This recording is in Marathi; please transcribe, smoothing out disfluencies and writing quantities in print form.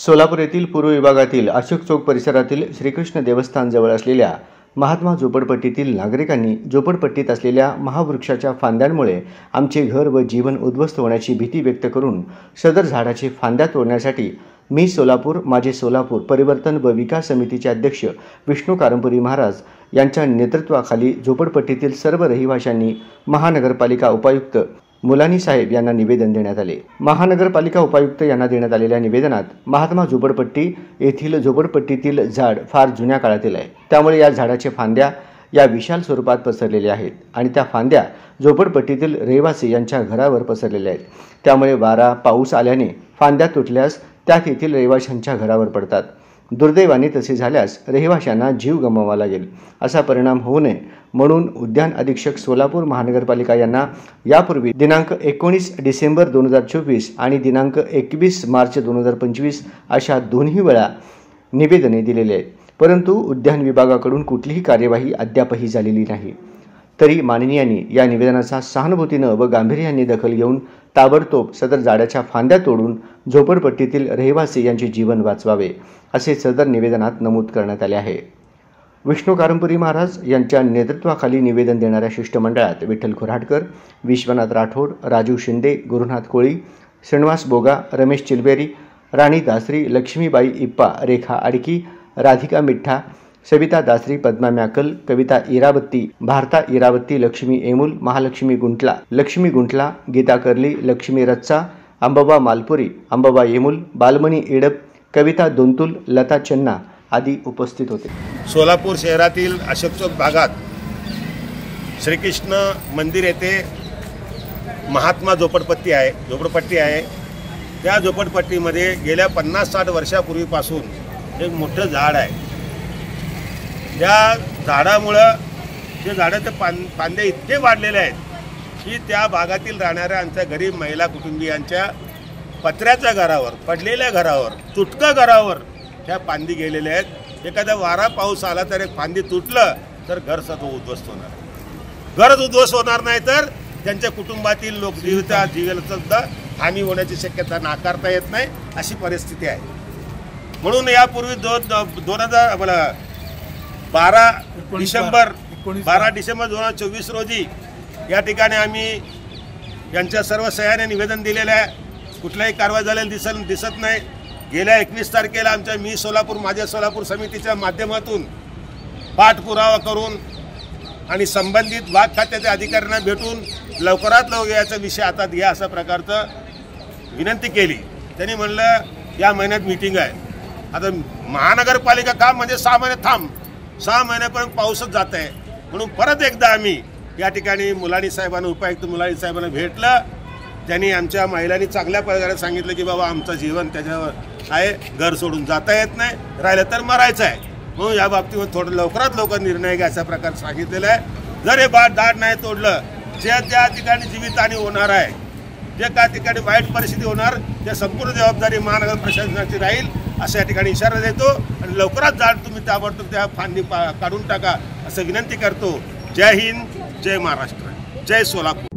सोलापूर येथील पूर्व विभागातील अशोक चौक परिसरातील श्रीकृष्ण देवस्थान जवळ असलेल्या महात्मा झोपडपट्टीतील नागरिकांनी झोपडपट्टीत असलेल्या महावृक्षाच्या फांद्यांमुळे आमचे घर व जीवन उद्ध्वस्त होण्याची भीती व्यक्त करून सदर झाडाची फांद्या तोडण्यासाठी मी सोलापूर माझे सोलापूर परिवर्तन व विकास समितीचे अध्यक्ष विष्णू कारंपुरी महाराज यांच्या नेतृत्वाखाली झोपडपट्टीतील सर्व रहिवाशांनी महानगरपालिका उपायुक्त मुलानी साहेब यांना निवेदन देण्यात आले। महानगरपालिका उपायुक्त यांना देण्यात आलेल्या निवेदनात महात्मा झोपडपट्टी येथील झोपडपट्टीतील झाड फार जुन्या काळातील आहे, त्यामुळे या झाडाचे फांद्या या विशाल स्वरूपात पसरलेल्या आहेत आणि त्या फांद्या झोपडपट्टीतील रहिवासी यांच्या घरावर पसरलेल्या आहेत। त्यामुळे वारा पाऊस आल्याने फांद्या तुटल्यास त्या तेथील रहिवाशांच्या घरावर पडतात। दुर्दैवाने तसे झाल्यास रहिवाशांना जीव गमवावा लागेल, असा परिणाम होऊ नये म्हणून उद्यान अधीक्षक सोलापूर महानगरपालिका यांना यापूर्वी दिनांक 19 डिसेंबर 2024 आणि दिनांक 21 मार्च 2025 अशा दोन्ही वेळा निवेदने दिलेली आहेत, परंतु उद्यान विभागाकडून कुठलीही कार्यवाही अद्यापही झालेली नाही। तरी माननीयांनी या निवेदनाचा सहानुभूतीने व गांभीर्याने दखल घेऊन ताबडतोब सदर झाडाच्या फांद्या तोडून झोपडपट्टीतील रहिवासी यांचे जीवन वाचवावे, असे सदर निवेदनात नमूद करण्यात आले आहे। विष्णू कारंपुरी महाराज यांच्या नेतृत्वाखाली निवेदन देणाऱ्या शिष्टमंडळात विठ्ठल खुराटकर, विश्वनाथ राठोड, राजू शिंदे, गुरुनाथ कोळी, श्रीनिवास बोगा, रमेश चिलबेरी, राणी दासरी, लक्ष्मीबाई इप्पा, रेखा आडकी, राधिका मिठ्ठा, सविता दासरी, पद्मा मॅकल, कविता इरावत्ती, भारता इरावत्ती, लक्ष्मी एमुल, महालक्ष्मी गुंटला, लक्ष्मी गुंटला, गीता कर्ली, लक्ष्मी रच्चा, अंबाबा मालपुरी, अंबाबा एमुल, बालमणी इडप, कविता दोंतुल, लता चन्ना आदी उपस्थित होते। सोलापूर शहरातील अशोक चौक भागात श्रीकृष्ण मंदिर येथे महात्मा झोपडपट्टी आहे। त्या झोपडपट्टीमध्ये गेल्या 50-60 वर्षापूर्वीपासून एक मोठं झाड आहे। त्या झाडामुळं ते झाडाचे फांदे इतके वाढलेले आहेत की त्या भागातील राहणाऱ्या आमच्या गरीब महिला कुटुंबियांच्या पत्र्याच्या घरावर, पडलेल्या घरावर, तुटक्या घरावर ह्या फांदी गेलेल्या आहेत। एखादा वारा पाऊस आला तर एक फांदी तुटलं तर घर सर्व उद्ध्वस्त होणार। घरच उद्ध्वस्त होणार नाही तर त्यांच्या कुटुंबातील लोक जीवाला सुद्धा हानी होण्याची शक्यता नाकारता येत नाही, अशी परिस्थिती आहे। म्हणून यापूर्वी 12 डिसेंबर 2024 रोजी या ठिकाणी आम्ही यांच्या सर्व सह्याने निवेदन दिलेलं आहे। कुठल्याही कारवाई झालेली दिसत नाही। गेल्या 19 तारखेला आमच्या मी सोलापूर माझे सोलापूर समितीच्या माध्यमातून पाठपुरावा करून आणि संबंधित भाग खात्याच्या अधिकाऱ्यांना भेटून लवकरात लवकर याचा विषय हातात घ्या अशा प्रकारचं विनंती केली। त्यांनी म्हणलं या महिन्यात मीटिंग आहे। आता महानगरपालिका काम म्हणजे 6 महिने थांब, 6 महिन्यापर्यंत पाऊसच जात आहे। म्हणून परत एकदा आम्ही या ठिकाणी मुलानी साहेबांना, उपायुक्त मुलानी साहेबांना भेटलं। त्यांनी आमच्या महिलांनी चांगल्या प्रकारे सांगितलं की बाबा आमचं जीवन त्याच्यावर आहे, घर सोडून जाता येत नाही, राहिलं तर मरायचं आहे। म्हणून या बाबतीत थोडं लवकरात लवकर निर्णय घ्या अशा प्रकारे सांगितलेलं आहे। जर हे झाड नाही तोडलं, जे त्या ठिकाणी जीवितहानी होणार आहे, जे त्या ठिकाणी वाईट परिस्थिती होणार, त्या संपूर्ण जबाबदारी महानगर प्रशासनाची राहील असं या ठिकाणी इशारा देतो आणि लवकरात झाड तुम्ही ताबडतोब त्या फांदी काढून टाका असं विनंती करतो। जय हिंद, जय महाराष्ट्र, जय सोलापूर।